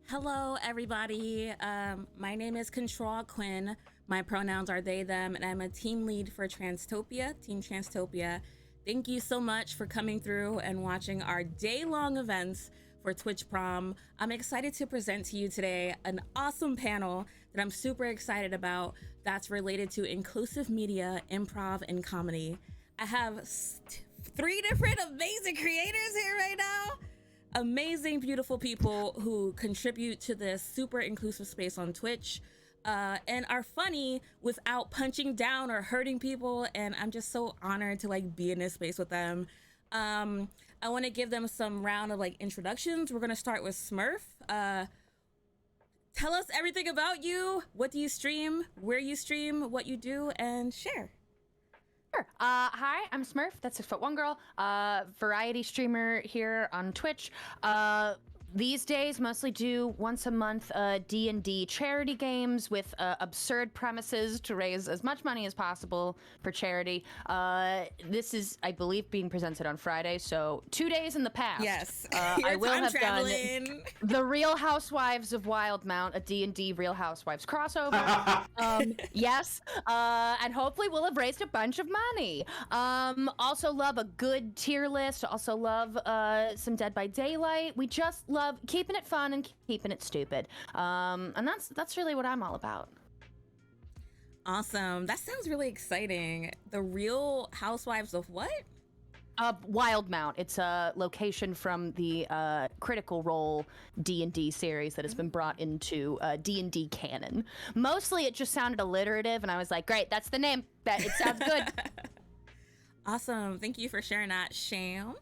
Hello, everybody. My name is Ctrlaltquin. My pronouns are they, them, and I'm a team lead for Team Transtopia. Thank you so much for coming through and watching our day-long events for Twitch Prom. I'm excited to present to you today an awesome panel that I'm super excited about that's related to inclusive media, improv, and comedy. I have three different amazing creators here right now. Amazing, beautiful people who contribute to this super inclusive space on Twitch and are funny without punching down or hurting people. And I'm just so honored to be in this space with them. I want to give them some round of introductions. We're going to start with Smurf. Tell us everything about you. What do you stream, where you stream, what you do, and share. Sure. Hi, I'm Smurf. That's 6'1" girl. Variety streamer here on Twitch. These days, mostly do once a month D&D charity games with absurd premises to raise as much money as possible for charity. This is, I believe, being presented on Friday, so 2 days in the past. Yes, I will have done The Real Housewives of Wildmount, a D&D Real Housewives crossover. Yes, and hopefully we'll have raised a bunch of money. Also love a good tier list. Also love some Dead by Daylight. We just love keeping it fun and keeping it stupid. And that's really what I'm all about. Awesome. That sounds really exciting. The Real Housewives of what? Wildmount. It's a location from the Critical Role D&D series that has been brought into D&D canon. Mostly it just sounded alliterative, and I was like, great, that's the name. It sounds good. Awesome. Thank you for sharing that, Sham.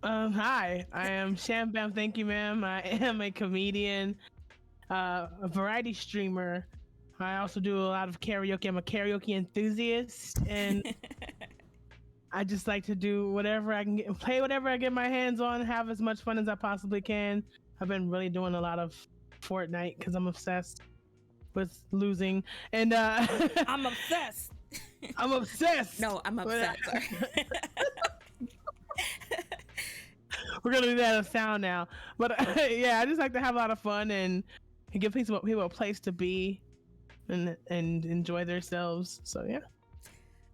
Hi, I am Shambammtymam. I am a comedian, a variety streamer. I also do a lot of karaoke. I'm a karaoke enthusiast, and I just like to do whatever I can play whatever I get my hands on, have as much fun as I possibly can. I've been really doing a lot of Fortnite because I'm obsessed with losing, and I'm obsessed. I'm obsessed. No, I'm upset. Sorry. We're gonna do that as sound now, but yeah, I just like to have a lot of fun and give people a place to be and enjoy themselves. So yeah,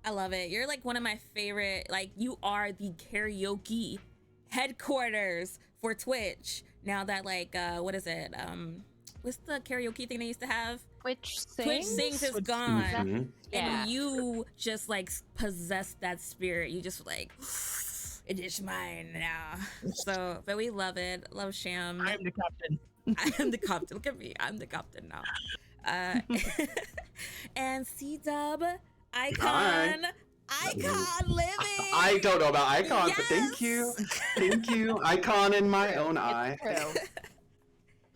I love it. You're one of my favorite. You are the karaoke headquarters for Twitch. Now that what is it? What's the karaoke thing they used to have? Twitch Sings is gone, Mm-hmm. Yeah. and you just possess that spirit. You just it is mine now. So, but we love it. Love Sham. I'm the captain. I am the captain. Look at me. I'm the captain now. And C-Dub, Icon. Icon living. I don't know about Icon, Yes! but thank you. Thank you. Icon in my own eye. True.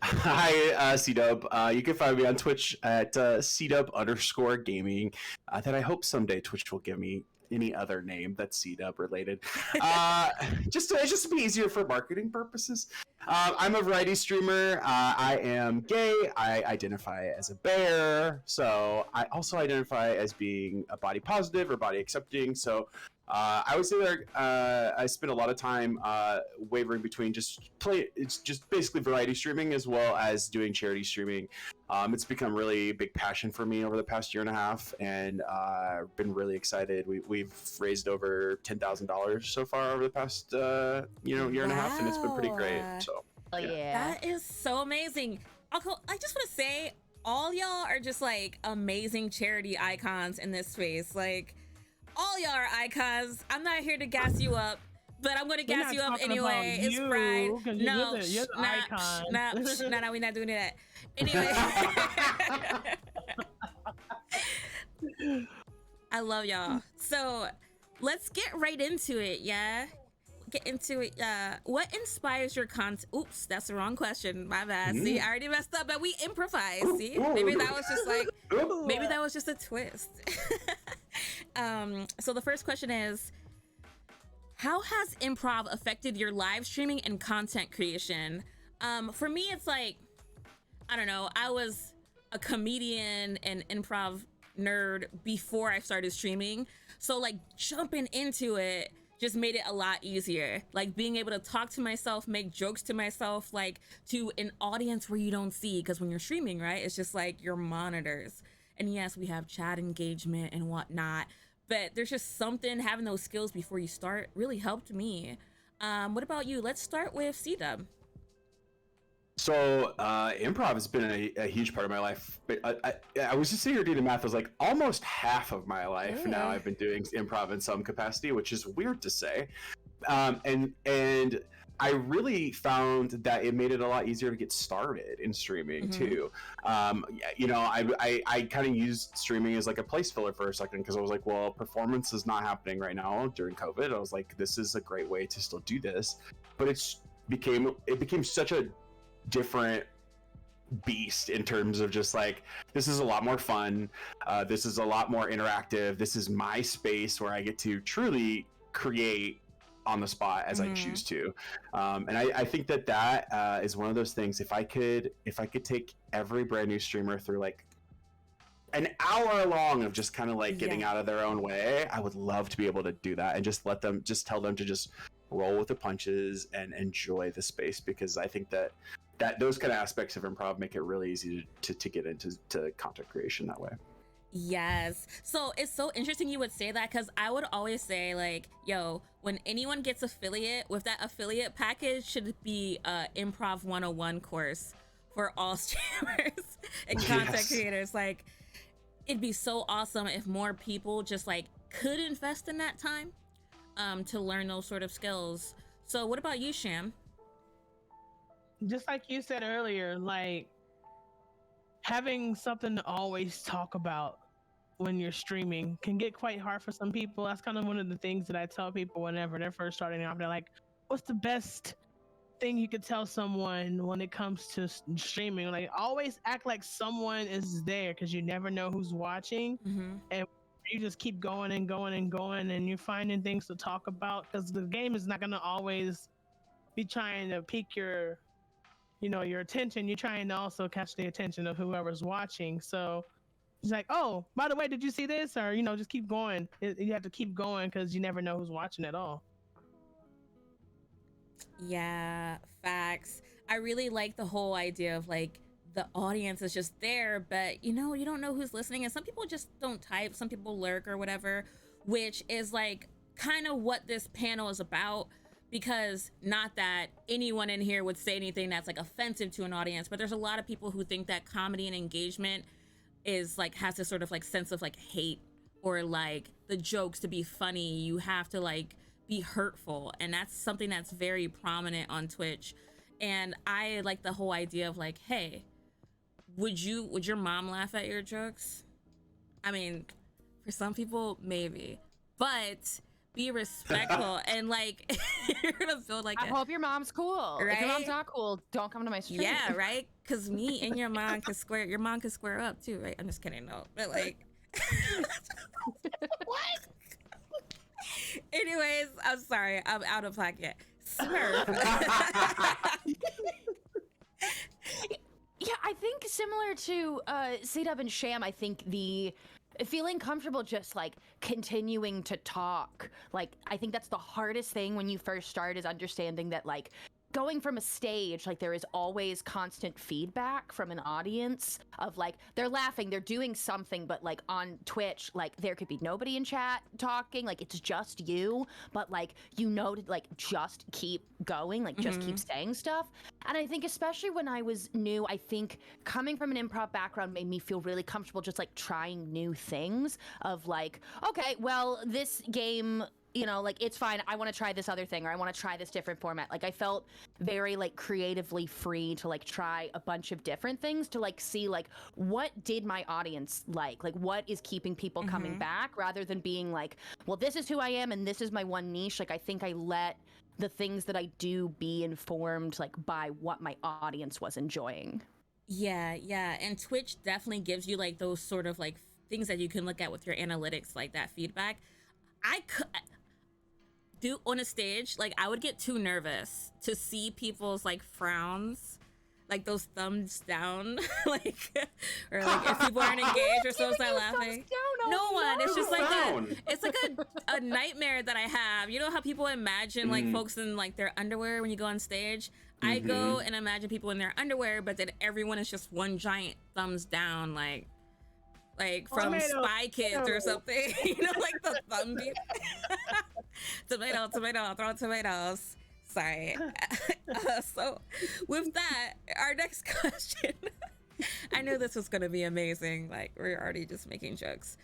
Hi, C-Dub. You can find me on Twitch at C-Dub_gaming. That I hope someday Twitch will give me any other name that's C-Dub related. Just to be easier for marketing purposes. I'm a variety streamer. I am gay. I identify as a bear. So I also identify as being a body positive or body accepting. So I would say that I spend a lot of time wavering between it's just basically variety streaming as well as doing charity streaming. It's become really a big passion for me over the past year and a half, and I've been really excited. We've raised over $10,000 so far over the past year and a half, and it's been pretty great. So yeah. That is so amazing. I just want to say, all y'all are just amazing charity icons in this space. All y'all are icons. I'm not here to gas you up, but I'm gonna gas you up anyway. It's Pride. No, you're the icon. No, we're not doing that. Anyway, I love y'all. So let's get right into it. Yeah, get into it. What inspires your content? Oops, that's the wrong question. My bad. See, I already messed up, but we improvise. See, maybe that was just maybe that was just a twist. So the first question is, how has improv affected your live streaming and content creation? For me, it's I don't know. I was a comedian and improv nerd before I started streaming. So jumping into it just made it a lot easier. Like being able to talk to myself, make jokes to myself, like to an audience where you don't see, because when you're streaming, right, it's just like your monitors. And yes, we have chat engagement and whatnot, but there's just something, having those skills before you start really helped me. What about you? Let's start with C-Dub. So improv has been a huge part of my life. But I was just sitting here doing the math. I was like, almost half of my life now I've been doing improv in some capacity, which is weird to say. And I really found that it made it a lot easier to get started in streaming too. You know, I kind of used streaming as like a place filler for a second, because I was like, well, performance is not happening right now during COVID. I was like, this is a great way to still do this. But it became such a different beast in terms of just like, this is a lot more fun, this is a lot more interactive, this is my space where I get to truly create on the spot as I choose to, and I think that is one of those things. If I could take every brand new streamer through like an hour long of just kind of like getting out of their own way, I would love to be able to do that and just tell them to just roll with the punches and enjoy the space, because I think that those kind of aspects of improv make it really easy to get into content creation that way. Yes. So it's so interesting you would say that, because I would always say like, yo, when anyone gets affiliate, with that affiliate package should be a Improv 101 course for all streamers and content creators. Like, it'd be so awesome if more people just like could invest in that time to learn those sort of skills. So what about you, Sham? Just like you said earlier, like having something to always talk about when you're streaming can get quite hard for some people. That's kind of one of the things that I tell people whenever they're first starting off. They're like, what's the best thing you could tell someone when it comes to streaming? Like, always act like someone is there, because you never know who's watching. And you just keep going and going and going, and you're finding things to talk about, because the game is not going to always be trying to pique your attention. You're trying to also catch the attention of whoever's watching. So it's like, oh, by the way, did you see this? Or, just keep going. You have to keep going, because you never know who's watching at all. Yeah, facts. I really like the whole idea of like the audience is just there, but you don't know who's listening, and some people just don't type, some people lurk or whatever, which is like kind of what this panel is about. Because not that anyone in here would say anything that's like offensive to an audience, but there's a lot of people who think that comedy and engagement is like, has this sort of like sense of like hate, or like the jokes to be funny, you have to like be hurtful. And that's something that's very prominent on Twitch. And I like the whole idea of like, hey, would your mom laugh at your jokes? I mean, for some people, maybe, but be respectful. And like, you're gonna feel like I hope your mom's cool. Right? If your mom's not cool, don't come to my stream. Yeah, right? Because me and your mom could square up too, right? I'm just kidding, no, but like what? Anyways, I'm sorry, I'm out of pocket. Smurf. Yeah, I think similar to C-Dub and Sham, I think the feeling comfortable just like continuing to talk, like I think that's the hardest thing when you first start, is understanding that like going from a stage, like there is always constant feedback from an audience of like, they're laughing, they're doing something, but like on Twitch, like there could be nobody in chat talking, like it's just you, but like, to like just keep going, like just keep saying stuff. And I think especially when I was new, I think coming from an improv background made me feel really comfortable just like trying new things of like, okay, well, this game, like it's fine, I want to try this other thing, or I want to try this different format. Like I felt very like creatively free to like try a bunch of different things to like see like what did my audience like what is keeping people coming back, rather than being like, well, this is who I am and this is my one niche. Like I think I let the things that I do be informed like by what my audience was enjoying. Yeah, and Twitch definitely gives you like those sort of like things that you can look at with your analytics, like that feedback. I could do on a stage, like I would get too nervous to see people's like frowns, like those thumbs down, like, or like if people aren't engaged or so start laughing. No one. It's just like a nightmare that I have. You know how people imagine like folks in like their underwear when you go on stage? I go and imagine people in their underwear, but then everyone is just one giant thumbs down, like from Spy Kids or something. You know, like the thumb. Tomato, throw tomatoes. Sorry. So with that, our next question. I knew this was gonna be amazing. Like, we're already just making jokes.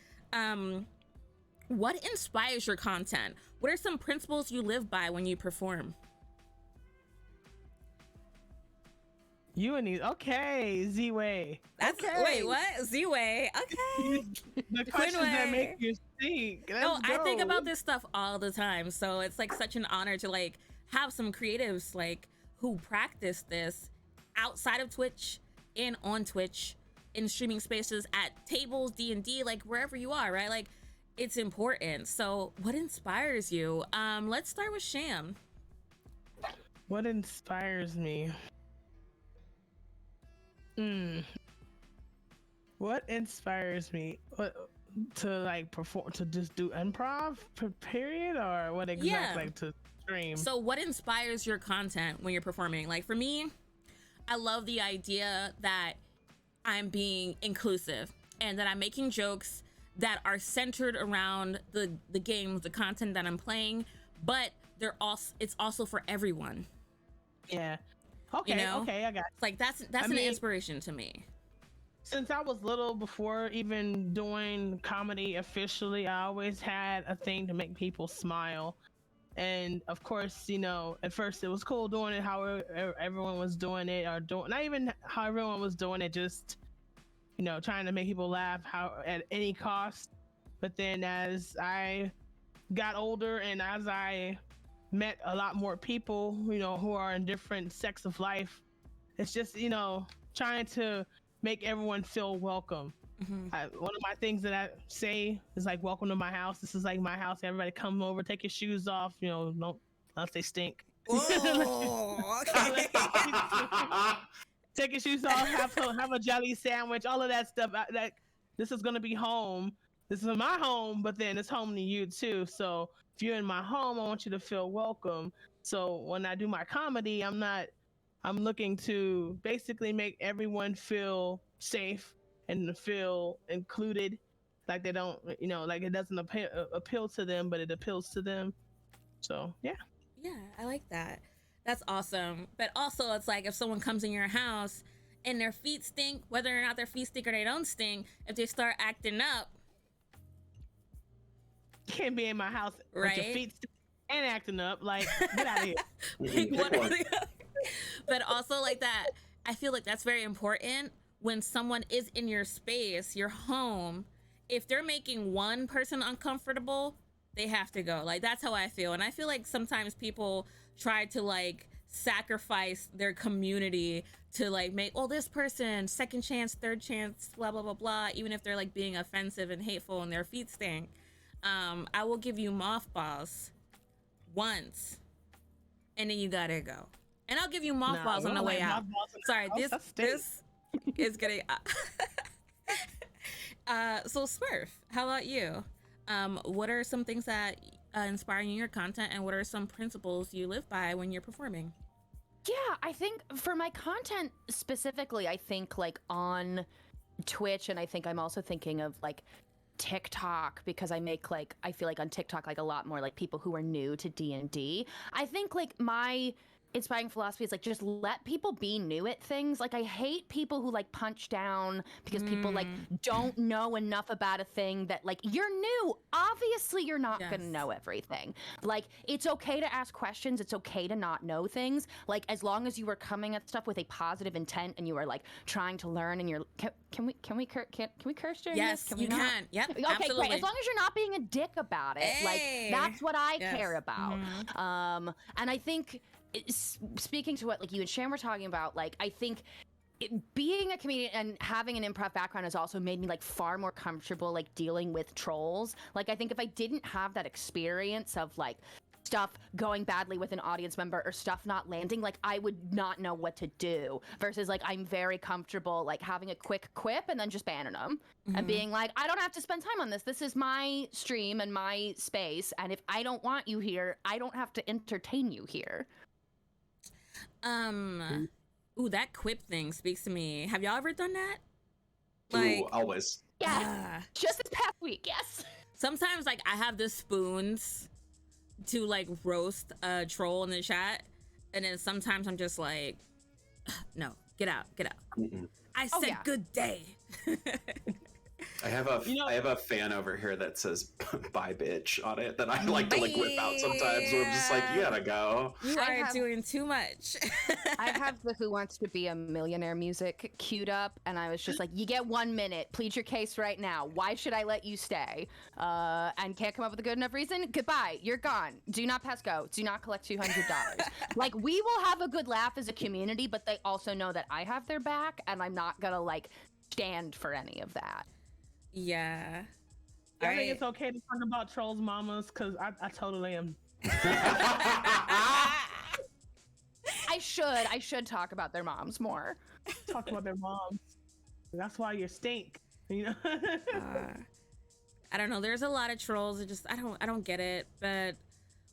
What inspires your content? What are some principles you live by when you perform? You and these, okay, Z-Way. That's okay. Wait, what? Z-Way. Okay. The questions that make you think. No, I think about this stuff all the time. So it's like such an honor to like have some creatives like who practice this outside of Twitch and on Twitch, in streaming spaces, at tables, D&D, like wherever you are, right? Like, it's important. So what inspires you? Let's start with Sham. What inspires me? What inspires me? What, to like perform, to just do improv, period, or what exactly? Like to stream? So what inspires your content when you're performing? Like for me, I love the idea that I'm being inclusive and that I'm making jokes that are centered around the games, the content that I'm playing, but it's also for everyone. Yeah. Okay. You know? Okay, I got it. Like that's an inspiration to me. Since I was little, before even doing comedy officially, I always had a thing to make people smile. And of course, you know, at first it was cool doing it how everyone was doing it, or not even how everyone was doing it, just, you know, trying to make people laugh at any cost. But then as I got older and as I met a lot more people, you know, who are in different sects of life, it's just, you know, trying to make everyone feel welcome. One of my things that I say is like, welcome to my house. This is like my house. Everybody come over, take your shoes off, you know, don't unless they stink. Oh, okay. Take your shoes off, have a jelly sandwich, all of that stuff. That this is gonna be home. This is my home, but then it's home to you too. So if you're in my home, I want you to feel welcome. So when I do my comedy, I'm looking to basically make everyone feel safe and feel included, like they don't, you know, like it doesn't appeal to them, but it appeals to them. So yeah, I like that. That's awesome. But also, it's like if someone comes in your house and their feet stink, whether or not their feet stink or they don't stink, if they start acting up, you can't be in my house right? with your feet and acting up. Like, get out of here. But also, like that, I feel like that's very important when someone is in your space, your home. If they're making one person uncomfortable, they have to go. Like, that's how I feel. And I feel like sometimes people try to like sacrifice their community to like make, oh, this person second chance, third chance, blah blah blah blah, even if they're like being offensive and hateful and their feet stink. I will give you mothballs once and then you gotta go, and I'll give you mothballs on the way out. Sorry, this is getting so Smurf, how about you? What are some things that inspire you in your content, and what are some principles you live by when you're performing? Yeah, I think for my content specifically, I think like on Twitch, and I think I'm also thinking of like TikTok, because I make like, I feel like on TikTok, like a lot more like people who are new to D&D. I think like my inspiring philosophy is like, just let people be new at things. Like, I hate people who like punch down because people like don't know enough about a thing that like, you're new. Obviously you're not gonna know everything. Like, it's okay to ask questions. It's okay to not know things. Like, as long as you are coming at stuff with a positive intent and you are like trying to learn and you're, can we curse during yes, this? Can you we not? can. Yep, Okay, absolutely. great. As long as you're not being a dick about it, like that's what I care about. And I think, speaking to what like you and Sham were talking about, like I think being a comedian and having an improv background has also made me like far more comfortable like dealing with trolls. Like, I think if I didn't have that experience of like stuff going badly with an audience member or stuff not landing, like I would not know what to do, versus like I'm very comfortable like having a quick quip and then just banning them and being like, I don't have to spend time on this. This is my stream and my space, and if I don't want you here, I don't have to entertain you here. Ooh, that quip thing speaks to me. Have y'all ever done that? Ooh, always. Yeah, just this past week, yes. Sometimes like I have the spoons to like roast a troll in the chat, and then sometimes I'm just like, no, get out. I said good day. I have a fan over here that says "bye bitch" on it that I like to like whip out sometimes. Where I'm just like, you gotta go. You are doing too much. I have the "Who Wants to Be a Millionaire" music queued up, and I was just like, you get 1 minute. Plead your case right now. Why should I let you stay? And can't come up with a good enough reason? Goodbye. You're gone. Do not pass go. Do not collect $200. Like, we will have a good laugh as a community, but they also know that I have their back, and I'm not gonna like stand for any of that. Yeah. I think it's okay to talk about trolls' mamas, because I totally am. I should talk about their moms more. Talk about their moms. That's why you stink. You know. I don't know. There's a lot of trolls. I don't get it. But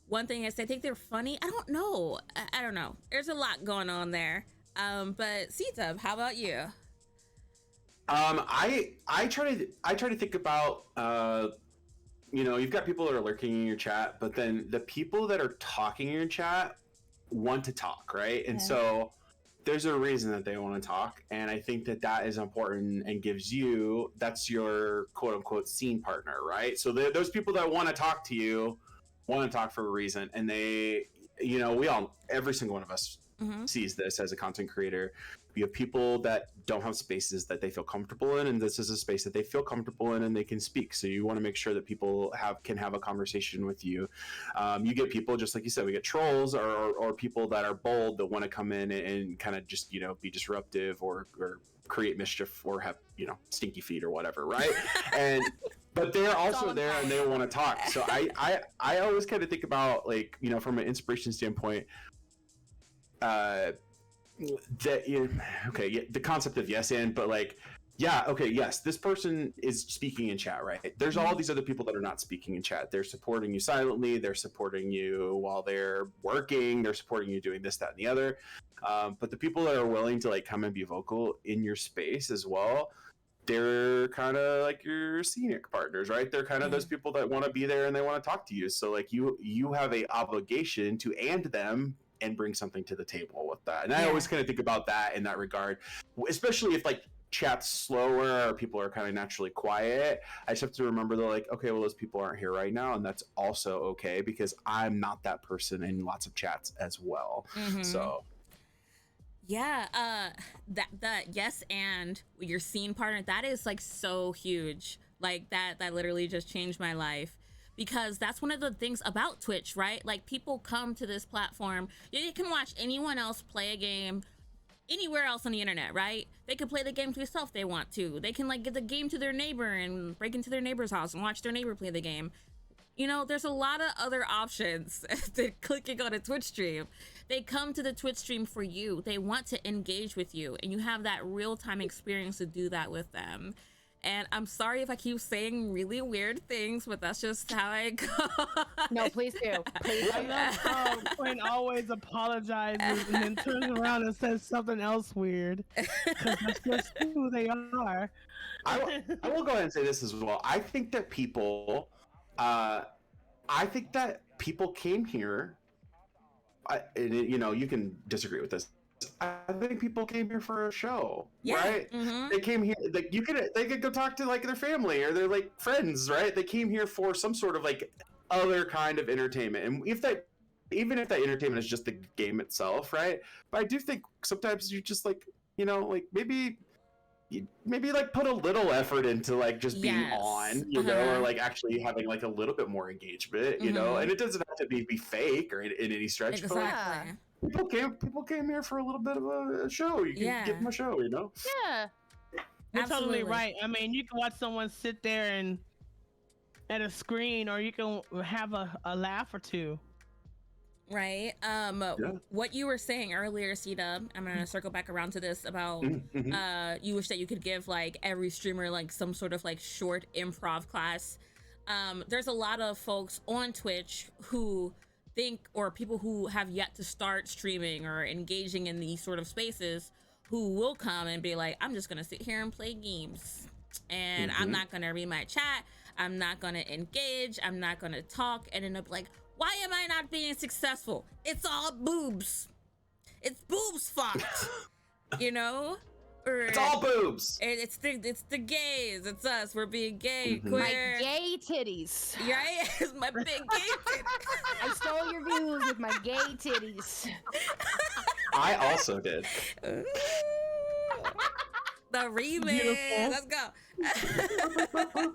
one thing is, I think they're funny. I don't know. I don't know. There's a lot going on there. But C-Dub, how about you? I try to think about you've got people that are lurking in your chat, but then the people that are talking in your chat want to talk, right? And so there's a reason that they want to talk, and I think that is important and that's your quote unquote scene partner, right? So those people that want to talk to you want to talk for a reason, and they, every single one of us sees this as a content creator. You have people that don't have spaces that they feel comfortable in, and this is a space that they feel comfortable in and they can speak. So you want to make sure that people can have a conversation with you. You get people, just like you said, we get trolls or people that are bold that want to come in and kind of just, be disruptive or create mischief or have, stinky feet or whatever, right? But they're also there and they want to talk. So I always kind of think about, like, from an inspiration standpoint, the concept of yes and, but like, yes, this person is speaking in chat, right? There's all these other people that are not speaking in chat. They're supporting you silently. They're supporting you while they're working. They're supporting you doing this, that, and the other. But the people that are willing to like come and be vocal in your space as well, they're kind of like your scenic partners, right? They're kind of those people that want to be there and they want to talk to you. So like you have a obligation to and them and bring something to the table with that. And I always kind of think about that in that regard, especially if like chat's slower or people are kind of naturally quiet. I just have to remember that, like, okay, well, those people aren't here right now, and that's also okay, because I'm not that person in lots of chats as well. So that yes and your scene partner, that is like so huge. Like that literally just changed my life. Because that's one of the things about Twitch, right? Like, people come to this platform. You can watch anyone else play a game anywhere else on the internet, right? They can play the game to themselves if they want to. They can, like, get the game to their neighbor and break into their neighbor's house and watch their neighbor play the game. There's a lot of other options than clicking on a Twitch stream. They come to the Twitch stream for you. They want to engage with you, and you have that real-time experience to do that with them. And I'm sorry if I keep saying really weird things, but that's just how I go. No, please do. Please. I love how Quinn always apologizes and then turns around and says something else weird. Because that's just who they are. I will go ahead and say this as well. I think that people came here. You can disagree with this. I think people came here for a show, right? They came here, like, they could go talk to like their family or their like friends, right? They came here for some sort of like other kind of entertainment, and even if that entertainment is just the game itself, right? But I do think sometimes you just like, like maybe like put a little effort into like just being on, or like actually having like a little bit more engagement, and it doesn't have to be fake or in any stretch. Exactly. But like, people came here for a little bit of a show. You can give them a show, Yeah. You're totally right. I mean, you can watch someone sit there and at a screen, or you can have a laugh or two. right? What you were saying earlier, Sita, I'm gonna circle back around to this about you wish that you could give like every streamer like some sort of like short improv class. There's a lot of folks on Twitch who think, or people who have yet to start streaming or engaging in these sort of spaces, who will come and be like, I'm just gonna sit here and play games, and I'm not gonna read my chat, I'm not gonna engage, I'm not gonna talk, and end up like, why am I not being successful? It's all boobs. It's boobs fucked. You know? Or It's all boobs. it's the gays. It's us. We're being gay, queer. My gay titties. Right? It's my big gay titties. I stole your views with my gay titties. I also did. Ooh. The remix. Beautiful. Let's go.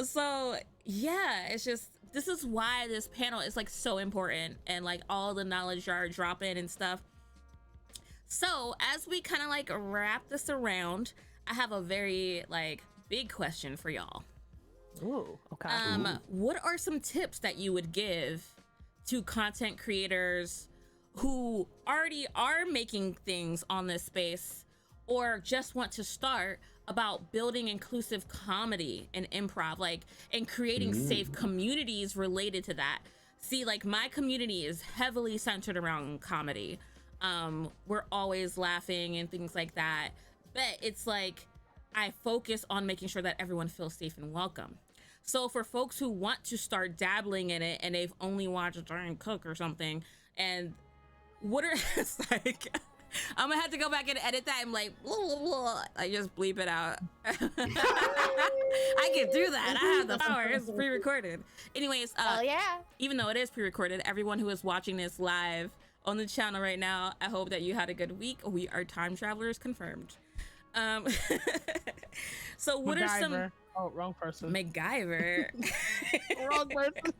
So yeah, it's just, this is why this panel is like so important, and like all the knowledge y'all are dropping and stuff. So as we kind of like wrap this around, I have a very like big question for y'all. Ooh, okay. What are some tips that you would give to content creators who already are making things on this space, or just want to start, about building inclusive comedy and improv, like, and creating safe communities related to that? See, like, my community is heavily centered around comedy. We're always laughing and things like that, but it's like I focus on making sure that everyone feels safe and welcome. So for folks who want to start dabbling in it and they've only watched Giant Cook or something, and what are it's like, I'm gonna have to go back and edit that. I'm like, blah, blah, blah. I just bleep it out. I can do that. I have the power. It's pre-recorded. Anyways, yeah. Even though it is pre-recorded, everyone who is watching this live on the channel right now, I hope that you had a good week. We are time travelers confirmed. So what MacGyver. are some... Oh, wrong person. MacGyver. Wrong person.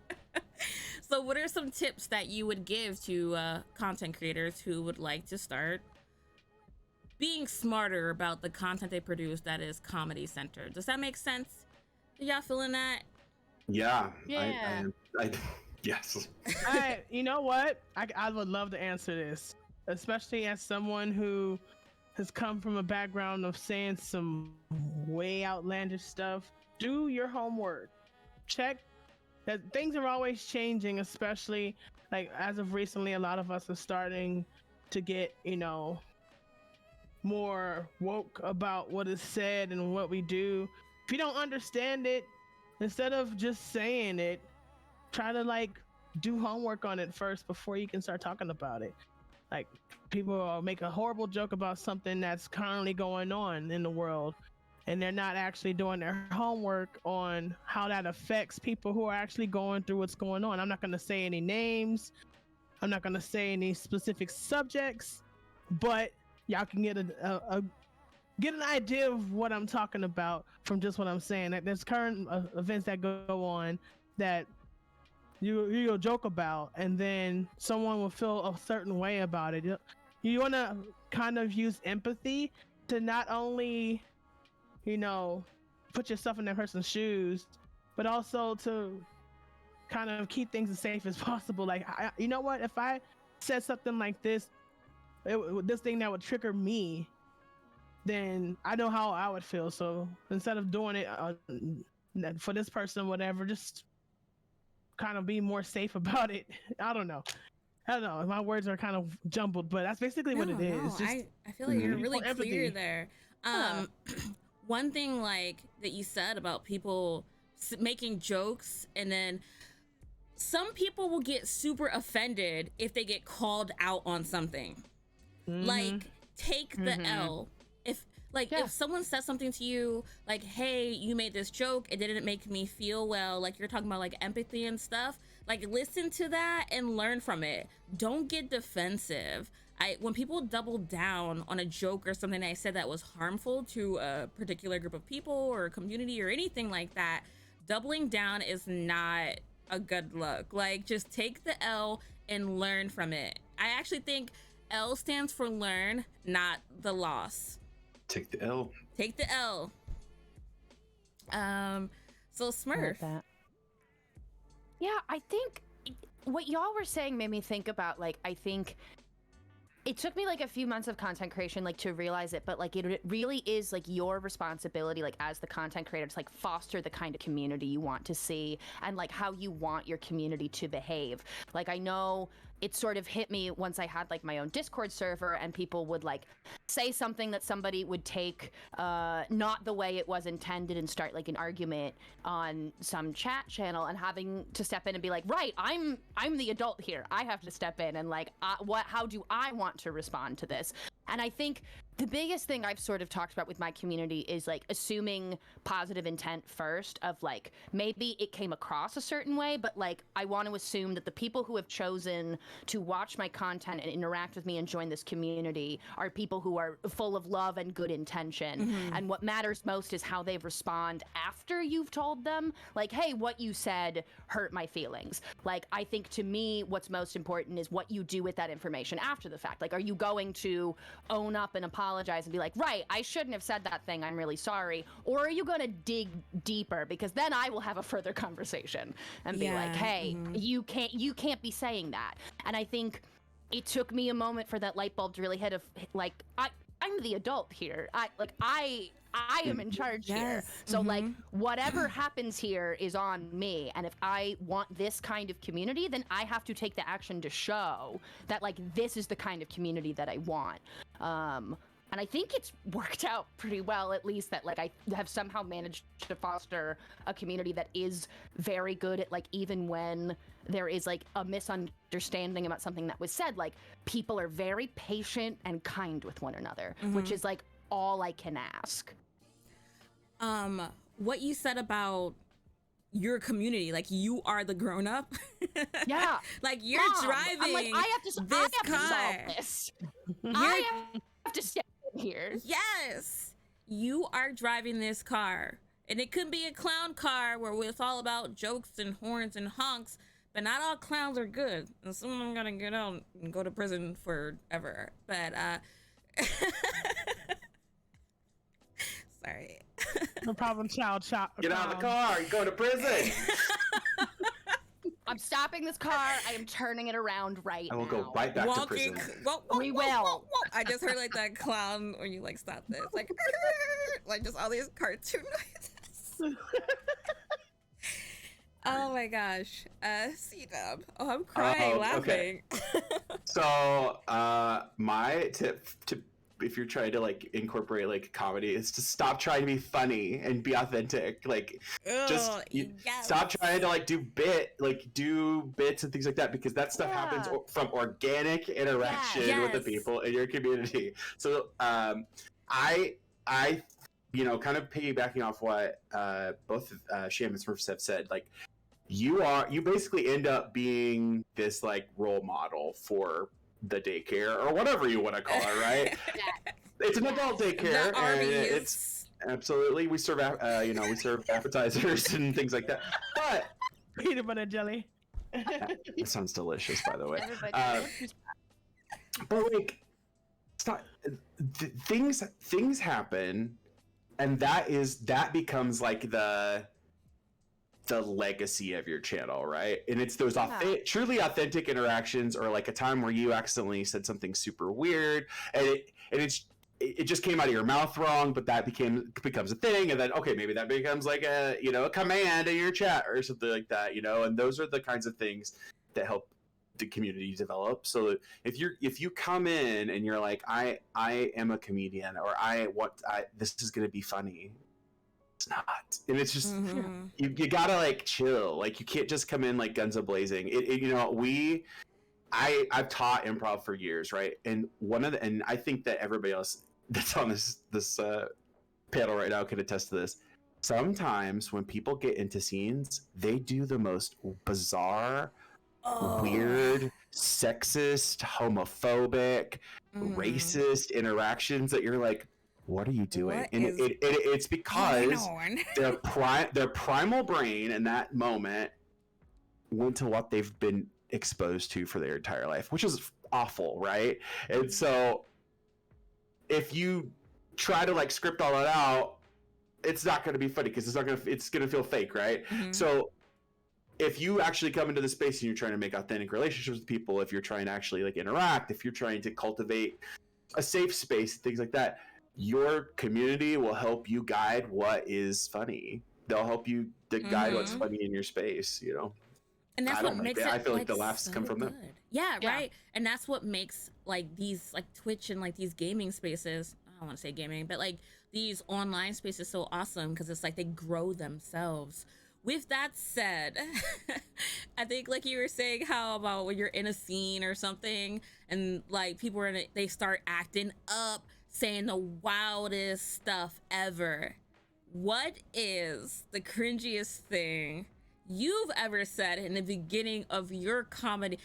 So what are some tips that you would give to content creators who would like to start being smarter about the content they produce that is comedy centered? Does that make sense? Are y'all feeling that? Yeah. Yeah. I yes. You know what? I would love to answer this, especially as someone who has come from a background of saying some way outlandish stuff. Do your homework. Check that things are always changing, especially like as of recently, a lot of us are starting to get, more woke about what is said and what we do. If you don't understand it, instead of just saying it, try to like do homework on it first before you can start talking about it. Like, people will make a horrible joke about something that's currently going on in the world, and they're not actually doing their homework on how that affects people who are actually going through what's going on. I'm not going to say any names. I'm not going to say any specific subjects, but y'all can get get an idea of what I'm talking about from just what I'm saying. That there's current events that go on that you'll joke about, and then someone will feel a certain way about it. You want to kind of use empathy to not only, put yourself in that person's shoes, but also to kind of keep things as safe as possible. Like, you know what? If I said something like this, this thing that would trigger me, then I know how I would feel. So instead of doing it for this person, whatever, just kind of be more safe about it. I don't know. My words are kind of jumbled, but that's basically what it is. No, Just, I feel like you're really empathy. clear there. One thing like that you said about people making jokes, and then some people will get super offended if they get called out on something. Like, take the L. If someone says something to you, like, hey, you made this joke, it didn't make me feel well, like you're talking about like empathy and stuff, like, listen to that and learn from it. Don't get defensive. When people double down on a joke or something I said that was harmful to a particular group of people or a community or anything like that, doubling down is not a good look. Like, just take the L and learn from it. I actually think L stands for learn, not the loss. Take the L. Take the L. So Smurf. Yeah, I think what y'all were saying made me think about, like, I think it took me like a few months of content creation like to realize it, but like it really is like your responsibility like as the content creator to like foster the kind of community you want to see and like how you want your community to behave. Like I know it sort of hit me once I had like my own Discord server and people would like say something that somebody would take not the way it was intended and start like an argument on some chat channel, and having to step in and be like, right, I'm the adult here. I have to step in and like how do I want to respond to this? And I think the biggest thing I've sort of talked about with my community is like assuming positive intent first, of like maybe it came across a certain way, but like I want to assume that the people who have chosen to watch my content and interact with me and join this community are people who are full of love and good intention. Mm-hmm. And what matters most is how they respond after you've told them, like, hey, what you said hurt my feelings. Like, I think to me, what's most important is what you do with that information after the fact. Like, are you going to own up and apologize and be like, right, I shouldn't have said that thing, I'm really sorry? Or are you going to dig deeper? Because then I will have a further conversation and be like, hey, you can't be saying that. And I think it took me a moment for that light bulb to really hit of like, I'm the adult here. I am in charge here. So like whatever happens here is on me. And if I want this kind of community, then I have to take the action to show that like this is the kind of community that I want. And I think it's worked out pretty well, at least that like I have somehow managed to foster a community that is very good at like, even when there is like a misunderstanding about something that was said, like people are very patient and kind with one another, which is like all I can ask. What you said about your community, like you are the grown up. Yeah. Like you're Mom, driving I'm like, I have to car. solve this. I have to step in here. Yes. You are driving this car. And it could be a clown car where it's all about jokes and horns and honks, but not all clowns are good. And some of them gotta get out and go to prison forever. But sorry. No problem, child. Get out of the car. You go to prison. I'm stopping this car. I am turning it around right now. I will go right back to prison. We will. I just heard like that clown when you like stop this, like like just all these cartoon noises. Oh my gosh, C-Dub. Oh, I'm crying laughing. Okay. So, my tip to if you're trying to like incorporate like comedy is to stop trying to be funny and be authentic. Like, stop trying to like do bits and things like that, because that stuff happens from organic interaction with the people in your community. So, I you know, kind of piggybacking off what both Sham and Smurfs have said, like you basically end up being this like role model for the daycare or whatever you want to call it, right? It's an adult daycare, and it's absolutely we serve we serve appetizers and things like that. But peanut butter jelly. That sounds delicious, by the way. But like, things happen, and that becomes like the legacy of your channel, right? And it's those truly authentic interactions, or like a time where you accidentally said something super weird, and it just came out of your mouth wrong, but that becomes a thing, and then maybe that becomes like a command in your chat or something like that, and those are the kinds of things that help the community develop. So if you come in and you're like, I am a comedian, or this is gonna be funny. It's not, and it's just you gotta like chill. Like you can't just come in like guns a-blazing. I've taught improv for years, right? And and I think that everybody else that's on this panel right now can attest to this. Sometimes when people get into scenes, they do the most bizarre, weird, sexist, homophobic, racist interactions that you're like, what are you doing? It's because their primal brain in that moment went to what they've been exposed to for their entire life, which is awful, right? And so if you try to like script all that out, it's not going to be funny because it's going to feel fake, right? So if you actually come into the space and you're trying to make authentic relationships with people, if you're trying to actually like interact, if you're trying to cultivate a safe space, things like that, your community will help you guide what is funny. They'll help you to guide what's funny in your space, you know. And that's what makes it. I feel like the so laughs come from good. them. Yeah, right. And that's what makes like these like Twitch and like these gaming spaces. I don't want to say gaming, but like these online spaces so awesome because it's like they grow themselves. With that said, I think like you were saying how about when you're in a scene or something and like people are in it, they start acting up, saying the wildest stuff ever. What is the cringiest thing you've ever said in the beginning of your comedy?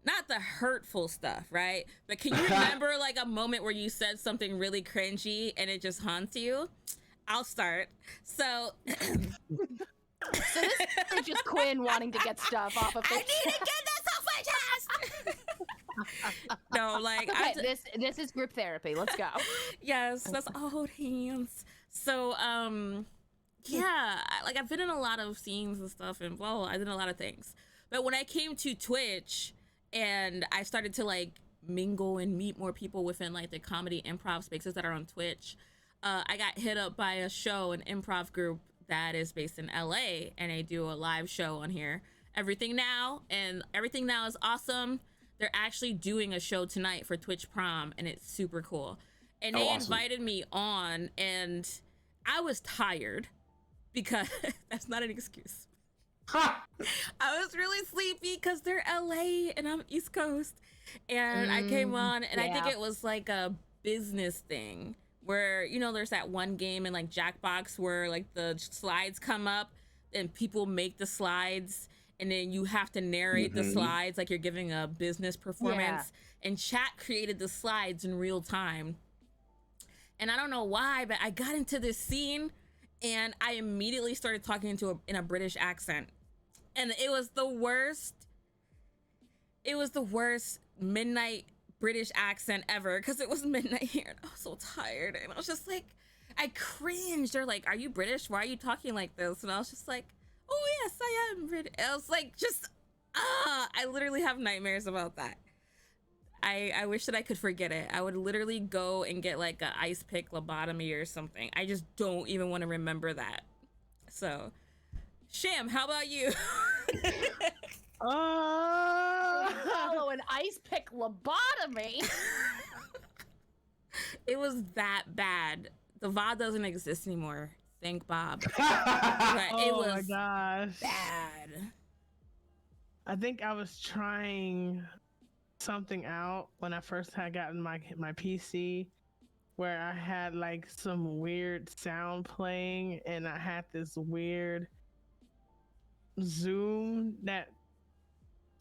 Not the hurtful stuff, right? But can you remember like a moment where you said something really cringy and it just haunts you? I'll start. So So this is just Quinn wanting to get stuff off of. I need to get this off my chest. No, like okay, this is group therapy. Let's go. Yes, let's hold hands. So yeah, I've been in a lot of scenes and stuff, and well, I did a lot of things. But when I came to Twitch and I started to like mingle and meet more people within like the comedy improv spaces that are on Twitch, I got hit up by a show, an improv group that is based in LA, and they do a live show on here, Everything Now, and Everything Now is awesome. They're actually doing a show tonight for Twitch Prom, and it's super cool. And they invited me on, and I was tired because that's not an excuse. I was really sleepy because they're LA and I'm East Coast, and I came on, and I think it was like a business thing where, you know, there's that one game in like Jackbox where like the slides come up and people make the slides and then you have to narrate the slides like you're giving a business performance. And chat created the slides in real time. And I don't know why, but I got into this scene and I immediately started talking in a British accent. And it was the worst. It was the worst midnight British accent ever because it was midnight here and I was so tired. And I was just like, I cringed. They're like, are you British? Why are you talking like this? And I was just like, oh yes, I am British. I was like, I literally have nightmares about that. I wish that I could forget it. I would literally go and get like an ice pick lobotomy or something. I just don't even want to remember that. So, Sham, how about you? Oh, an ice pick lobotomy. It was that bad. The VOD doesn't exist anymore. Thank Bob. But it was my gosh, bad. I think I was trying something out when I first had gotten my PC, where I had like some weird sound playing, and I had this weird zoom that,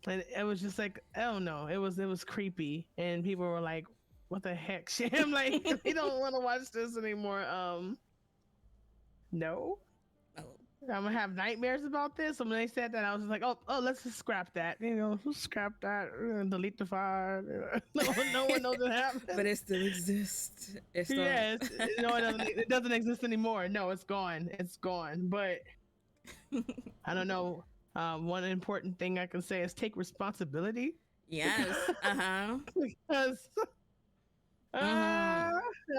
and it was just like, I don't know, it was creepy, and people were like, "What the heck, Sham? Like, we don't want to watch this anymore." No. I'm gonna have nightmares about this. And when they said that, I was just like, oh, let's just scrap that. You know, let's scrap that. Delete the file. No one knows what happened. But it still exists. Yes. No, it doesn't exist anymore. No, it's gone. It's gone. But I don't know. One important thing I can say is take responsibility. Yes. Because that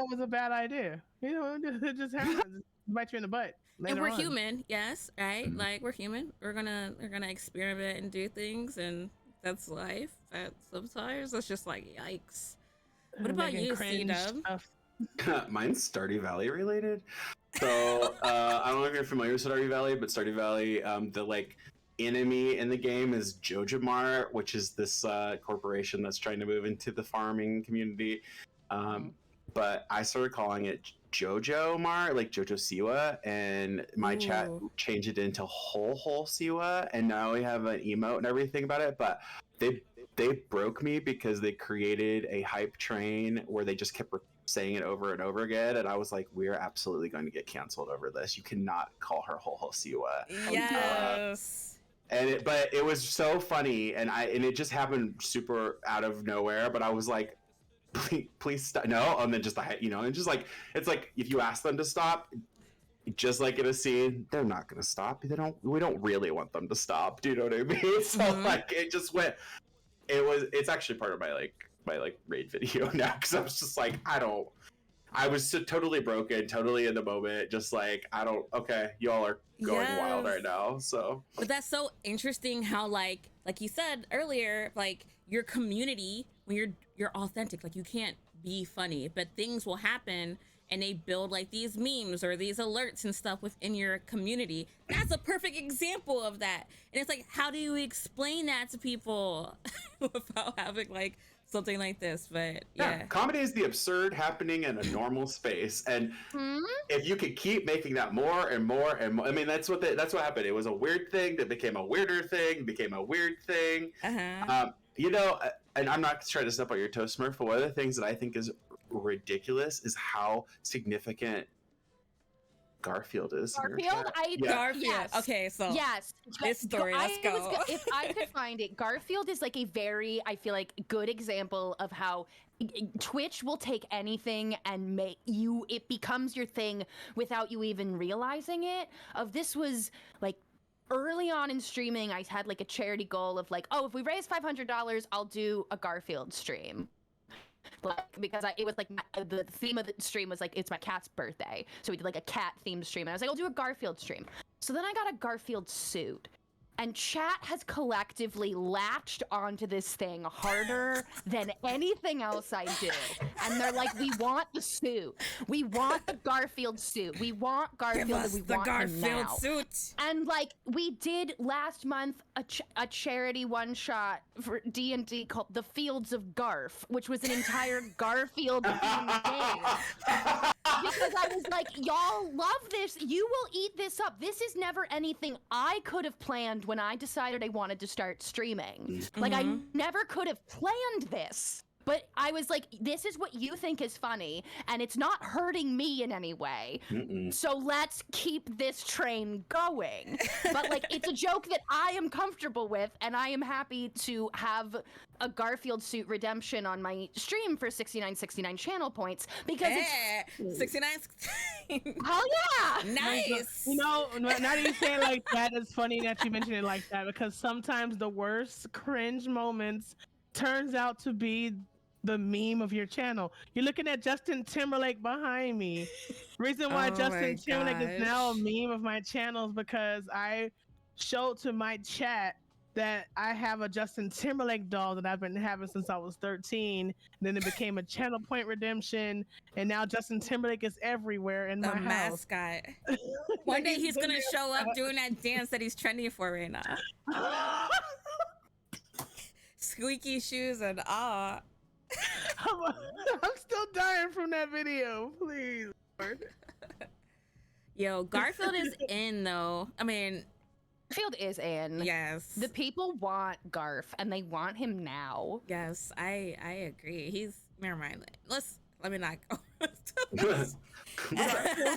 was a bad idea. You know, it just happens. Bite you in the butt. And we're human, yes, right? Like, we're human. We're gonna experiment and do things, and that's life. That sometimes it's just like, yikes. What about you, C-Dub? Mine's Stardew Valley related. So I don't know if you're familiar with Stardew Valley, but Stardew Valley, the like enemy in the game is Jojamart, which is this corporation that's trying to move into the farming community. But I started calling it Jojo Mart, like Jojo Siwa, and my chat changed it into Whole Siwa, and now we have an emote and everything about it. But they broke me because they created a hype train where they just kept saying it over and over again, and I was like, we're absolutely going to get canceled over this. You cannot call her Whole Siwa. Yes. But it was so funny, and it just happened super out of nowhere. But I was like, please stop. No. And then just, you know, and just like, it's like if you ask them to stop, just like in a scene, they're not gonna stop. We don't really want them to stop. Do you know what I mean? So like it just went. It's actually part of my raid video now, because I was just like, I was so totally broken, totally in the moment, just like, okay, y'all are going wild right now. So, but that's so interesting how like you said earlier, like your community, when you're authentic, like you can't be funny, but things will happen and they build like these memes or these alerts and stuff within your community. That's a perfect example of that. And it's like, how do you explain that to people without having like something like this? But yeah, comedy is the absurd happening in a normal space, and if you could keep making that more and more and more, I mean, that's what happened. It was a weird thing that became a weirder thing, became a weird thing. You know, and I'm not trying to step on your toe, Smurf, but one of the things that I think is ridiculous is how significant Garfield is. Garfield? Garfield. Yes. Okay, so yes, this story. Let's go. If I could find it, Garfield is like a very, I feel like, good example of how Twitch will take anything and it becomes your thing without you even realizing it. This was like early on in streaming, I had like a charity goal of like, oh, if we raise $500, I'll do a Garfield stream. Like, because it was like the theme of the stream was like, it's my cat's birthday, so we did like a cat themed stream, and I was like, I'll do a Garfield stream. So then I got a Garfield suit, and chat has collectively latched onto this thing harder than anything else I do. And they're like, we want the suit. We want the Garfield suit. We want Garfield. Give us we the want Garfield him now. suit. And like we did last month a charity one shot for D&D called The Fields of Garf, which was an entire Garfield themed game. Because I was like, y'all love this. You will eat this up. This is never anything I could have planned when I decided I wanted to start streaming. Like, I never could have planned this. But I was like, this is what you think is funny, and it's not hurting me in any way. So let's keep this train going. But, like, it's a joke that I am comfortable with, and I am happy to have a Garfield suit redemption on my stream for 6969 channel points, because it's 69. Hell yeah! Nice. You know, now that you say it like that, it's funny that you mention it like that, because sometimes the worst cringe moments turns out to be the meme of your channel. You're looking at Justin Timberlake behind me. Reason why Justin Timberlake is now a meme of my channel is because I showed to my chat that I have a Justin Timberlake doll that I've been having since I was 13. And then it became a channel point redemption, and now Justin Timberlake is everywhere in my house. The mascot. One day he's gonna show up doing that dance that he's trending for right now. Squeaky shoes and I'm still dying from that video. Please, Lord. Yo, Garfield is in though. I mean, Garfield is in. yes. The people want Garf, and they want him now. Yes, I agree. Never mind. Let me not go.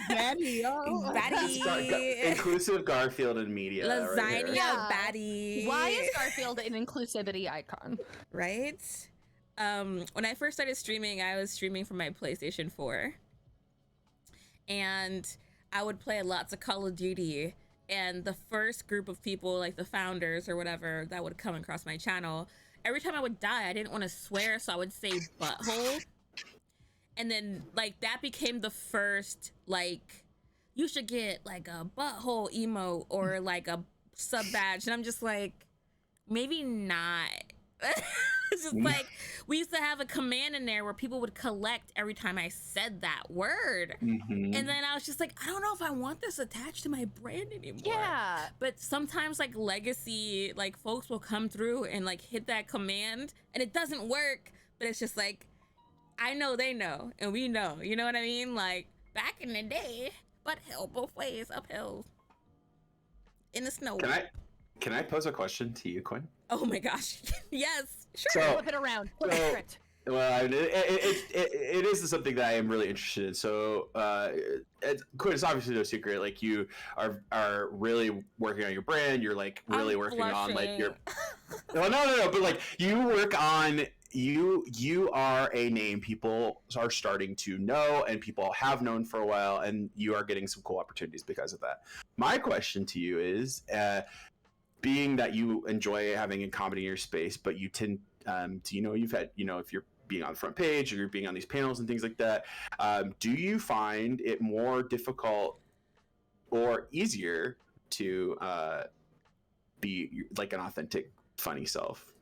Batty, yo. Batty. Inclusive Garfield in media. Lasagna right here. Yeah. Batty. Why is Garfield an inclusivity icon? Right? When I first started streaming, I was streaming from my PlayStation 4. And I would play lots of Call of Duty. And the first group of people, like the founders or whatever, that would come across my channel, every time I would die, I didn't want to swear, so I would say butthole. And then, like, that became the first, like, you should get, like, a butthole emote or, like, a sub badge. And I'm just like, maybe not. It's just like, we used to have a command in there where people would collect every time I said that word. And then I was just like, I don't know if I want this attached to my brand anymore. Yeah. But sometimes, like, legacy, like, folks will come through and, like, hit that command and it doesn't work. But it's just like, I know they know and we know. You know what I mean? Like, back in the day, but hell both ways, uphill. In the snow. Can I pose a question to you, Quinn? Oh my gosh. Yes. Sure. So, Flip it around. Flip the script. Well, I mean, it is something that I am really interested in. So, Quinn, it's obviously no secret. Like, you are really working on your brand. You're like really working on like your. No. But like, you work on you are a name people are starting to know and people have known for a while, and you are getting some cool opportunities because of that. My question to you is, being that you enjoy having a comedy in your space, but you tend to, you've had, if you're being on the front page or you're being on these panels and things like that, do you find it more difficult or easier to be like an authentic, funny self?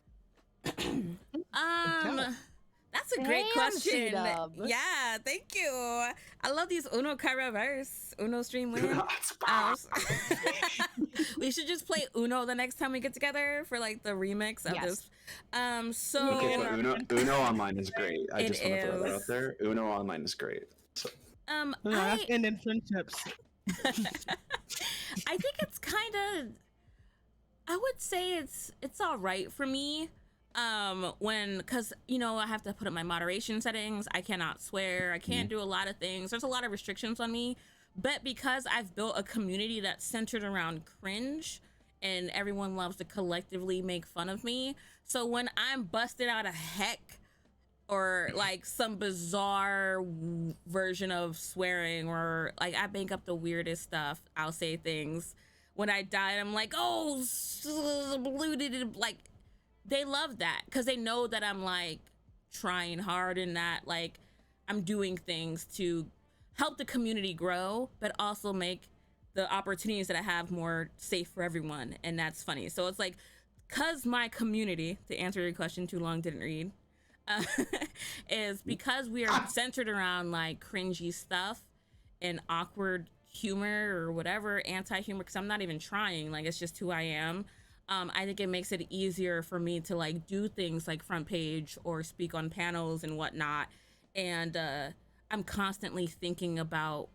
That's a great question. Yeah, thank you. I love these Uno Cara verse. Uno stream win. We should just play Uno the next time we get together for like the remix of this. Uno Online is great. I just want to throw that out there. Uno Online is great. So. That's ending friendships. I think it's kind of, I would say it's all right for me. Because I have to put up my moderation settings. I cannot swear. I can't do a lot of things. There's a lot of restrictions on me. But because I've built a community that's centered around cringe, and everyone loves to collectively make fun of me, so when I'm busted out of heck or like some bizarre version of swearing, or like I make up the weirdest stuff, I'll say things. When I die, I'm like, oh, like. They love that because they know that I'm like trying hard and that like I'm doing things to help the community grow, but also make the opportunities that I have more safe for everyone. And that's funny. So it's like, cause my community, to answer your question, too long, didn't read, is because we are centered around like cringy stuff and awkward humor or whatever, anti-humor, because I'm not even trying, like it's just who I am. I think it makes it easier for me to like do things like front page or speak on panels and whatnot. And I'm constantly thinking about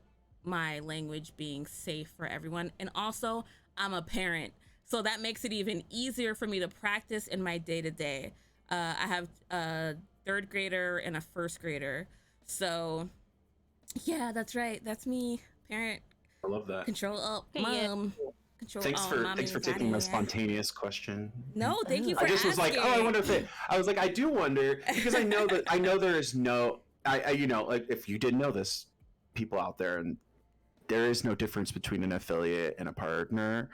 my language being safe for everyone. And also I'm a parent, so that makes it even easier for me to practice in my day-to-day. I have a third grader and a first grader. So yeah, that's right. That's me, parent. I love that. Mom. Thanks for taking my spontaneous question. No, thank you for asking. I just was like, I wonder if I was like, I do wonder, because I know there is no, like if you didn't know this, people out there, and there is no difference between an affiliate and a partner.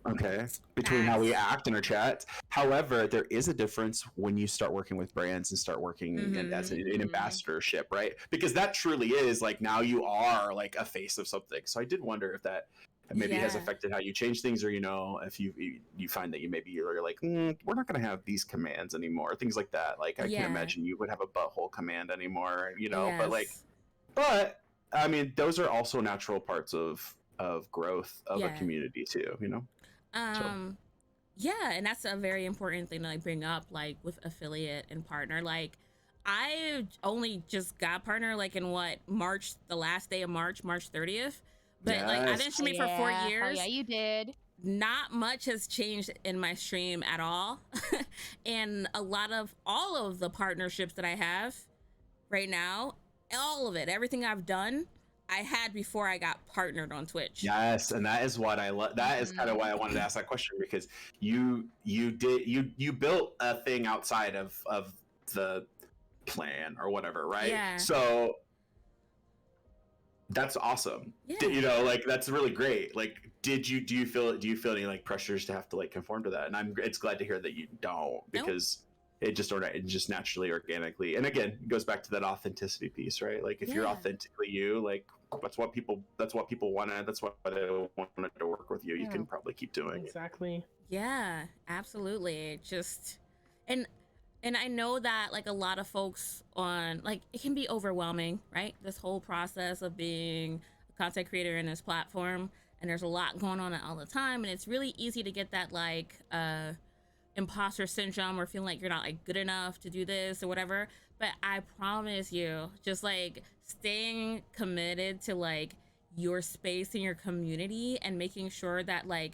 Okay, between how we act in our chats. However, there is a difference when you start working with brands and start working as an ambassadorship, right? Because that truly is like, now you are like a face of something. So I did wonder if that maybe has affected how you change things, or if you find that you're like, we're not going to have these commands anymore, things like that. Like I can't imagine you would have a butthole command anymore, but I mean, those are also natural parts of growth of a community too, Yeah, and that's a very important thing to like bring up, like with affiliate and partner. Like I only just got partner like in March, the last day of March 30th. But like I've been streaming for 4 years. Oh yeah, you did. Not much has changed in my stream at all. And all of the partnerships that I have right now, all of it, everything I've done, I had before I got partnered on Twitch. Yes, and that is what I love. That is kind of why I wanted to ask that question, because you built a thing outside of the plan or whatever, right? Yeah. So that's awesome. Yeah. Like that's really great. Like, do you feel any like pressures to have to like conform to that? And it's glad to hear that you don't, because it just naturally, organically, and again, it goes back to that authenticity piece, right? Like if you're authentically you, like that's what people wanted. That's what they wanted to work with you. You can probably keep doing exactly. Yeah, absolutely. And I know that like a lot of folks it can be overwhelming, right? This whole process of being a content creator in this platform, and there's a lot going on all the time, and it's really easy to get that like imposter syndrome, or feeling like you're not like good enough to do this or whatever. But I promise you, just like staying committed to like your space and your community, and making sure that like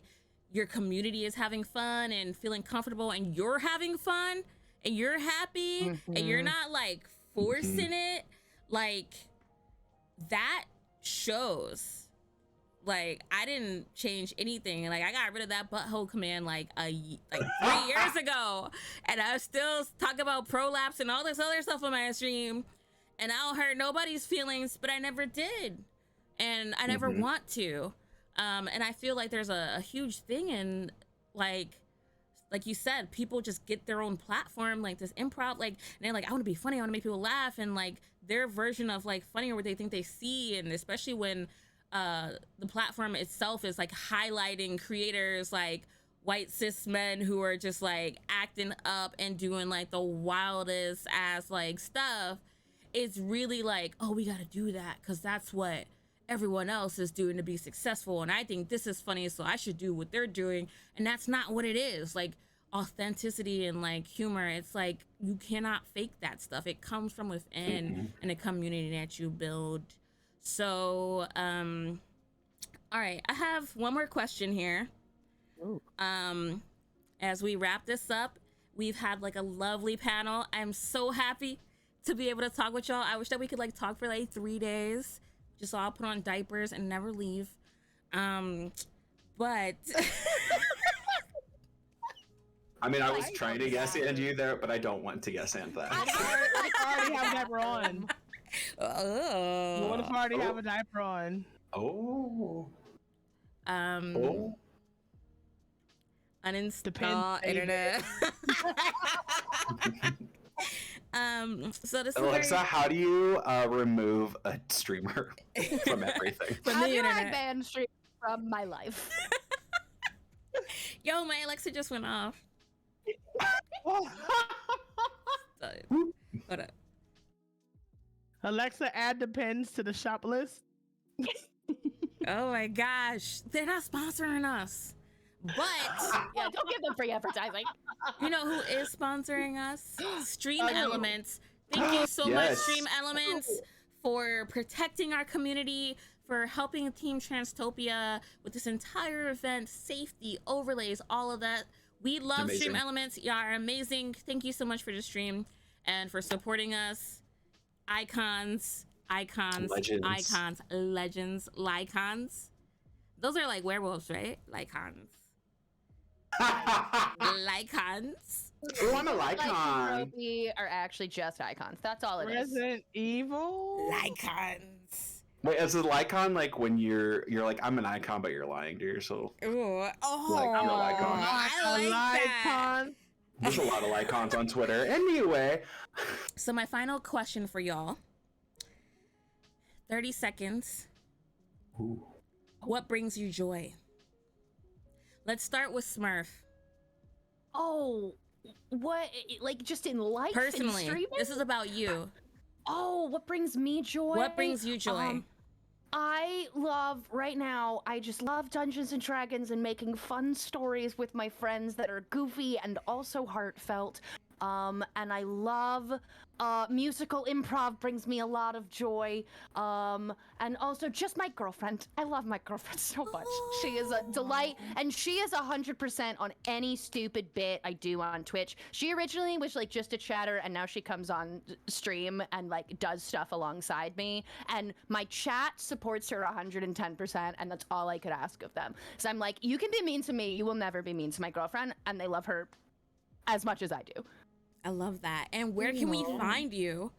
your community is having fun and feeling comfortable, and you're having fun, and you're happy, and you're not like forcing it, like that shows Like, I didn't change anything. Like, I got rid of that butthole command like 3 years ago, and I still talk about prolapse and all this other stuff on my stream, and I don't hurt nobody's feelings, but I never did, and I never want to. And I feel like there's a huge thing in like you said, people just get their own platform, like this improv, like, and they're like, I want to be funny, I want to make people laugh, and like their version of like funny or what they think they see, and especially when the platform itself is like highlighting creators like white cis men who are just like acting up and doing like the wildest ass like stuff. It's really like, oh, we gotta do that because that's what everyone else is doing to be successful, and I think this is funny, so I should do what they're doing. And that's not what it is. Like, authenticity and like humor, it's like you cannot fake that stuff. It comes from within and a community that you build. So all right, I have one more question here. Ooh. As we wrap this up, we've had like a lovely panel. I'm so happy to be able to talk with y'all. I wish that we could like talk for like 3 days, just all put on diapers and never leave. But I mean, I was trying to yes and you there, but I don't want to yes and that. I already have a diaper on. Oh. What if I already have a diaper on? Oh. Uninstall internet. So this Alexa, how do you remove a streamer from everything? How do I ban stream from my life? Yo, my Alexa just went off. What up? Alexa, add the pens to the shop list. Oh my gosh, they're not sponsoring us, but Yeah, don't give them free advertising. you know who is sponsoring us? Stream Elements. Thank you so much, Stream Elements, for protecting our community, for helping Team Transtopia with this entire event, safety, overlays, all of that. We love Stream Elements. Y'all are amazing. Thank you so much for the stream and for supporting us. Icons, legends, lycons. Those are like werewolves, right? Lycons. Lycons. Oh, I'm a lycon. We are actually just icons. That's all it is. Resident Evil? Lycons. Wait, is a lycon like when you're like, I'm an icon, but you're lying to yourself? Ooh. Oh, Like, you're a lycon. I like that. There's a lot of lycons on Twitter. Anyway. So my final question for y'all. 30 seconds. Ooh. What brings you joy? Let's start with Smurf. Oh, what? Like just in life? Personally, in this is about you. Oh, what brings me joy? What brings you joy? I love, right now, I just love Dungeons and Dragons and making fun stories with my friends that are goofy and also heartfelt. And I love musical improv, brings me a lot of joy. And also just my girlfriend. I love my girlfriend so much. She is a delight, and she is 100% on any stupid bit I do on Twitch. She originally was like just a chatter, and now she comes on stream and like does stuff alongside me. And my chat supports her 110%, and that's all I could ask of them. So I'm like, you can be mean to me, you will never be mean to my girlfriend, and they love her as much as I do. I love that. And where can we find you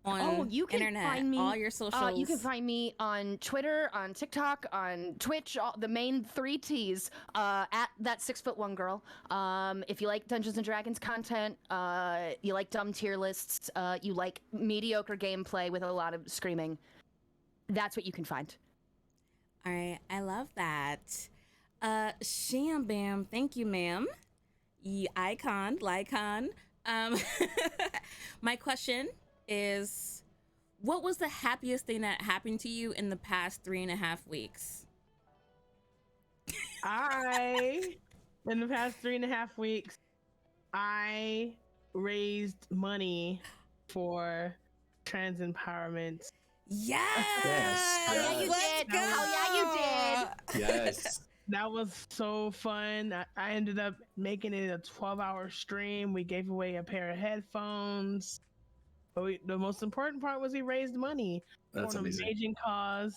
on you can internet? find me, all your socials. you can find me on Twitter, on TikTok, on Twitch, the main 3 T's, at that 6'1" girl. If you like Dungeons and Dragons content, you like dumb tier lists, you like mediocre gameplay with a lot of screaming, that's what you can find. All right, I love that. Shambam, thank you, ma'am. Icon, lycon. My question is, what was the happiest thing that happened to you in the past 3.5 weeks? In the past 3.5 weeks, I raised money for trans empowerment. Yes! Yes. Oh, yeah, you did. Go! Oh, yeah, you did. Yes. That was so fun. I ended up making it a 12-hour stream. We gave away a pair of headphones. But the most important part was we raised money That's for an amazing. amazing cause.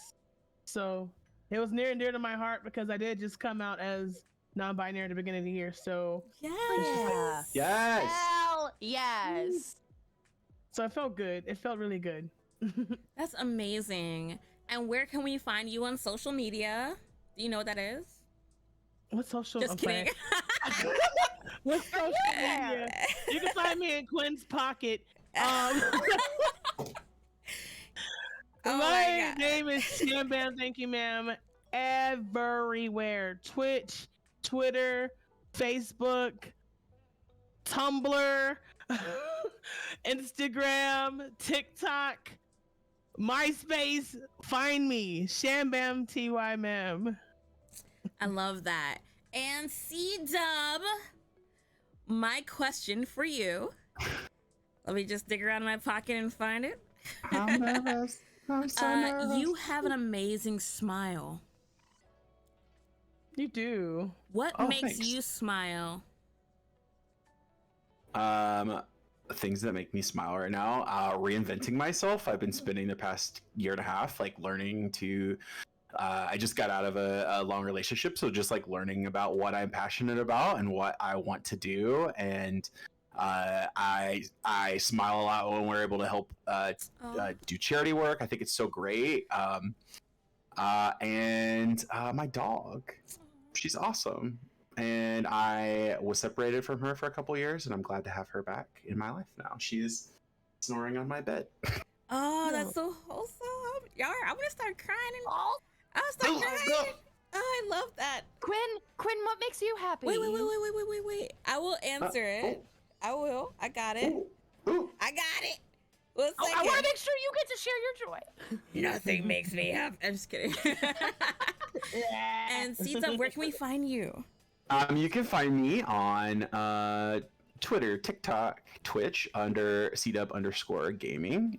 So It was near and dear to my heart because I did just come out as non-binary at the beginning of the year. So Yeah. Yes. Hell yes. so it felt good. It felt really good. That's amazing. And where can we find you on social media? Do you know what that is? What social? Just kidding. What social media? You can find me in Quinn's pocket. Oh my name is Shambammtymam everywhere. Twitch, Twitter, Facebook, Tumblr, Instagram, TikTok, MySpace. Find me, Shambammtymam. I love that. And C-Dub, my question for you. Let me just dig around in my pocket and find it. I'm nervous. I'm so nervous. You have an amazing smile. You do. What makes thanks. you smile? Things that make me smile right now. Reinventing myself. I've been spending the past year and a half like learning to. I just got out of a long relationship, so just like learning about what I'm passionate about and what I want to do, and I smile a lot when we're able to help do charity work. I think it's so great. And my dog, she's awesome. And I was separated from her for a couple years, and I'm glad to have her back in my life now. She's snoring on my bed. Oh, that's so wholesome. Y'all, I'm gonna start crying. I'll start crying. Oh, I love that. Quinn, what makes you happy? Wait. I will answer it. I will. I got it. Ooh. I got it. One I second. want to make sure you get to share your joy. Nothing makes me happy. I'm just kidding. And C-Dub, where can we find you? You can find me on Twitter, TikTok, Twitch under @CDub_gaming.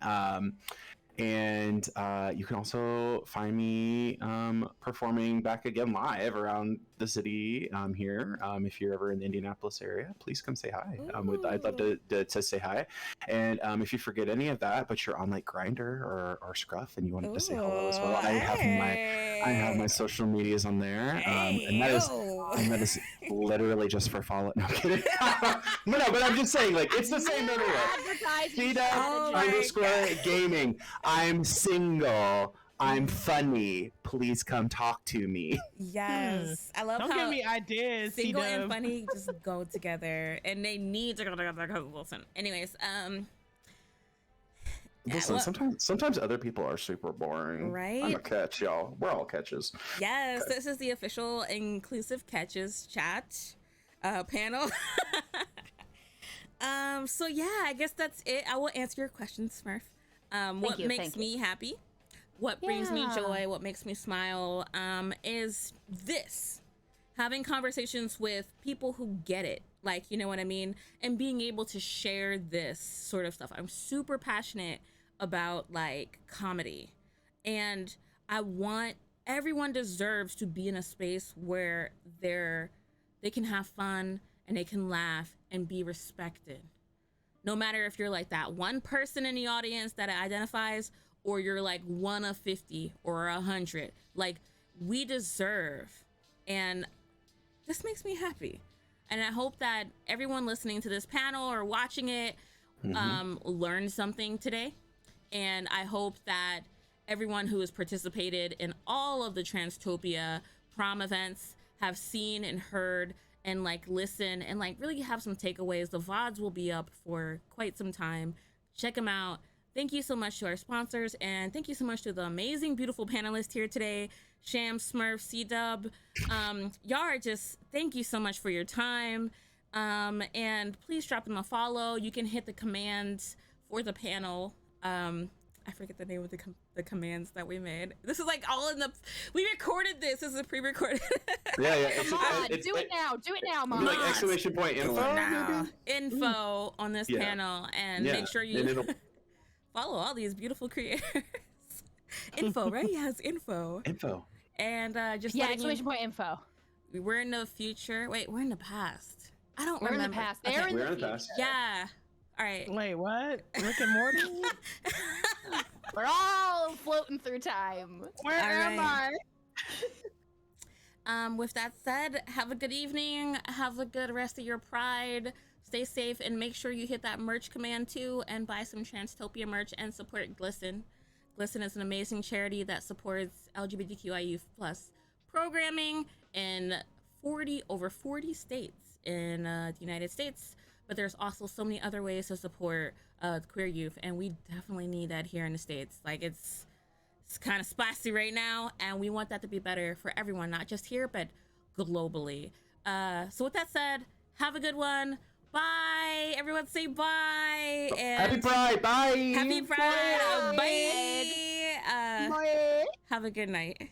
And you can also find me performing back again live around the city here. If you're ever in the Indianapolis area, please come say hi. I'd love to say hi. And if you forget any of that, but you're on like Grindr or Scruff and you wanted to say hello as well, I have my social medias on there. And that is literally just for follow. No, I'm kidding. No, but I'm just saying, like, it's the same everywhere. @CDub_gaming. I'm single. I'm funny. Please come talk to me. Yes. I love Don't how give me ideas. single C-Dub. and funny just go together, and they need to go together because Wilson. Anyways, Listen, sometimes other people are super boring. Right? I'm a catch, y'all. We're all catches. Yes, this is the official Inclusive Catches chat panel. So yeah, I guess that's it. I will answer your question, Smurf. What makes me happy? What brings me joy? What makes me smile? Is this having conversations with people who get it, like, you know what I mean, and being able to share this sort of stuff. I'm super passionate about like comedy, and everyone deserves to be in a space where they can have fun and they can laugh and be respected. No matter if you're like that one person in the audience that identifies, or you're like one of 50 or 100, like we deserve. And this makes me happy. And I hope that everyone listening to this panel or watching it learned something today. And I hope that everyone who has participated in all of the Transtopia prom events have seen and heard and like listen and like really have some takeaways. The VODs will be up for quite some time. Check them out. Thank you so much to our sponsors, and thank you so much to the amazing, beautiful panelists here today, Sham, Smurf, C-Dub. Y'all are just, thank you so much for your time. And please drop them a follow. You can hit the commands for the panel. I forget the name of the commands that we made. This is like all in the, we recorded this. This is a pre-recorded. Yeah. Come on, do it now, Mom. Like exclamation point info on this panel, and make sure you follow all these beautiful creators. Info, right? Yes, info. And just exclamation point info. We're in the future. Wait, we're in the past. I don't remember. We're in the past. They're in the future. Past. Yeah. All right. Wait, what? Rick and Morty? We're all floating through time. Where am I? With that said, have a good evening. Have a good rest of your Pride. Stay safe and make sure you hit that merch command too and buy some Transtopia merch and support Glisten. Glisten is an amazing charity that supports LGBTQIU plus programming in over 40 states in the United States. But there's also so many other ways to support queer youth, and we definitely need that here in the States. Like it's kind of spicy right now, and we want that to be better for everyone, not just here, but globally. So with that said, have a good one. Bye. Everyone say bye. And Happy Pride. Bye. Happy Pride. Bye. Have a good night.